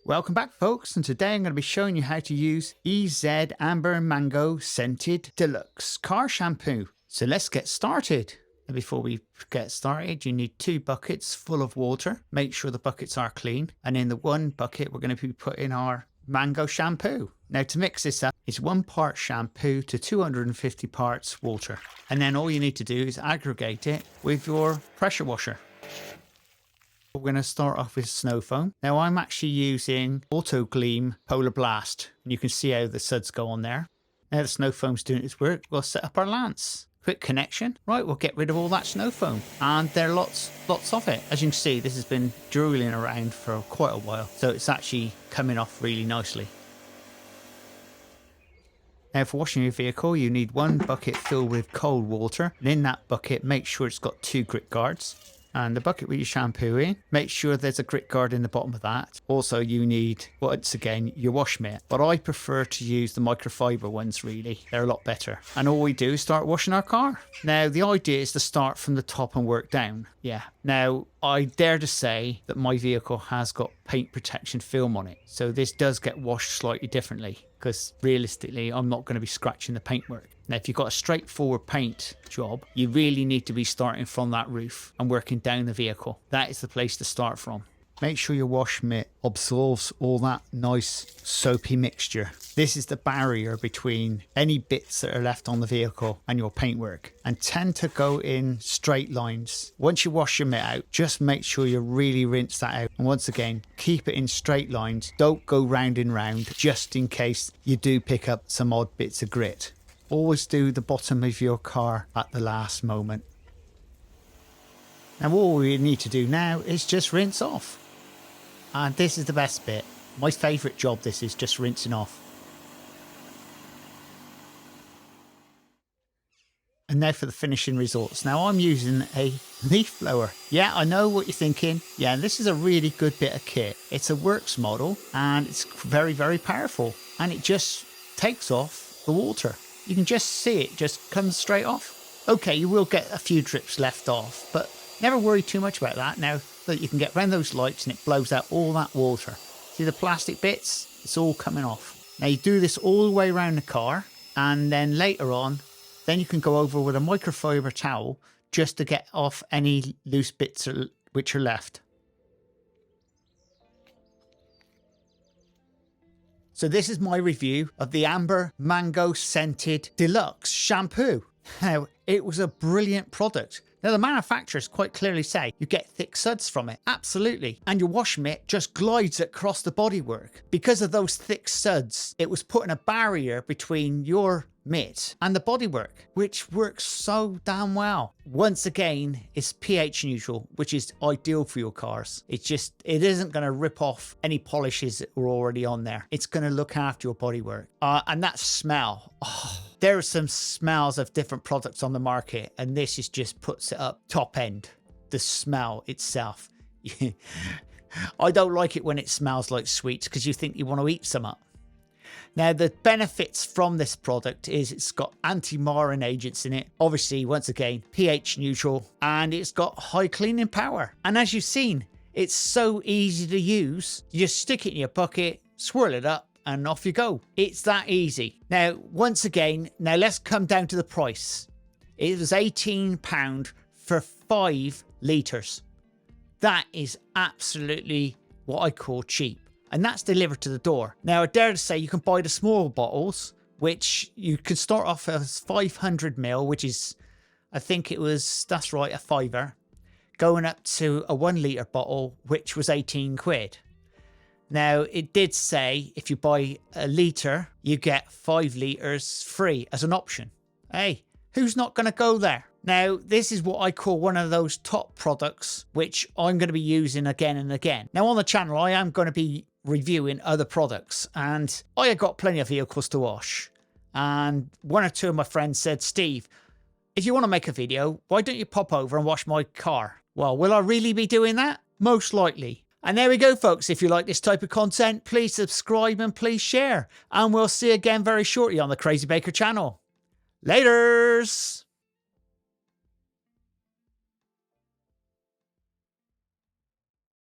Welcome back folks, and today I'm going to be showing you how to use EZ Amber Mango Scented Deluxe Car Shampoo. So let's get started. And before we get started, you need 2 buckets full of water. Make sure the buckets are clean. And in the one bucket, we're going to be putting our mango shampoo. Now to mix this up, it's 1 part shampoo to 250 parts water. And then all you need to do is aggregate it with your pressure washer. We're going to start off with snow foam. Now I'm actually using Auto Gleam Polar Blast. You can see how the suds go on there. Now the snow foam's doing its work, we'll set up our lance. Quick connection. Right, we'll get rid of all that snow foam. And there are lots of it. As you can see, this has been drooling around for quite a while. So it's actually coming off really nicely. Now for washing your vehicle, you need 1 bucket filled with cold water. And in that bucket, make sure it's got 2 grit guards. And the bucket with your shampoo in, make sure there's a grit guard in the bottom of that. Also you need, once again, your wash mitt. But I prefer to use the microfiber ones really. They're a lot better. And all we do is start washing our car. Now the idea is to start from the top and work down. Yeah. Now I dare to say that my vehicle has got paint protection film on it. So this does get washed slightly differently, because realistically I'm not going to be scratching the paintwork. Now if you've got a straightforward paint job, you really need to be starting from that roof and working down the vehicle. That is the place to start from. Make sure your wash mitt absorbs all that nice soapy mixture. This is the barrier between any bits that are left on the vehicle and your paintwork, and tend to go in straight lines. Once you wash your mitt out, just make sure you really rinse that out. And once again, keep it in straight lines. Don't go round and round, just in case you do pick up some odd bits of grit. Always do the bottom of your car at the last moment. Now all we need to do now is just rinse off. And this is the best bit. My favourite job, this is just rinsing off. And now for the finishing results. Now I'm using a leaf blower. Yeah, I know what you're thinking. Yeah, this is a really good bit of kit. It's a works model and it's very, very powerful. And it just takes off the water. You can just see it just comes straight off. Okay, you will get a few drips left off, but never worry too much about that. Now that you can get around those lights and it blows out all that water. See the plastic bits? It's all coming off. Now you do this all the way around the car, and then later on, then you can go over with a microfiber towel just to get off any loose bits which are left. So this is my review of the Amber Mango Scented Deluxe Shampoo. Now, it was a brilliant product. Now, the manufacturers quite clearly say you get thick suds from it. Absolutely. And your wash mitt just glides across the bodywork. Because of those thick suds, it was putting a barrier between your mitt and the bodywork, which works so damn well. Once again, it's pH neutral, which is ideal for your cars. It isn't going to rip off any polishes that were already on there. It's going to look after your bodywork. And that smell. Oh, there are some smells of different products on the market, and this is just puts it up top end. The smell itself. I don't like it when it smells like sweets, because you think you want to eat some up. Now, the benefits from this product is it's got anti-marring agents in it. Obviously, once again, pH neutral, and it's got high cleaning power. And as you've seen, it's so easy to use. You just stick it in your bucket, swirl it up, and off you go. It's that easy. Now, once again, let's come down to the price. It was £18 for 5 litres. That is absolutely what I call cheap. And that's delivered to the door. Now, I dare to say you can buy the small bottles, which you can start off as 500 ml, which is, I think it was, that's right, a £5, going up to a 1 litre bottle, which was 18 quid. Now, it did say if you buy a litre, you get 5 litres free as an option. Hey, who's not going to go there? Now, this is what I call one of those top products, which I'm going to be using again and again. Now, on the channel, I am going to be reviewing other products, and I have got plenty of vehicles to wash. And 1 or 2 of my friends said, Steve, if you want to make a video, why don't you pop over and wash my car? Well, will I really be doing that? Most likely. And there we go, folks. If you like this type of content, please subscribe and please share. And we'll see you again very shortly on the Crazy Baker channel. Laters!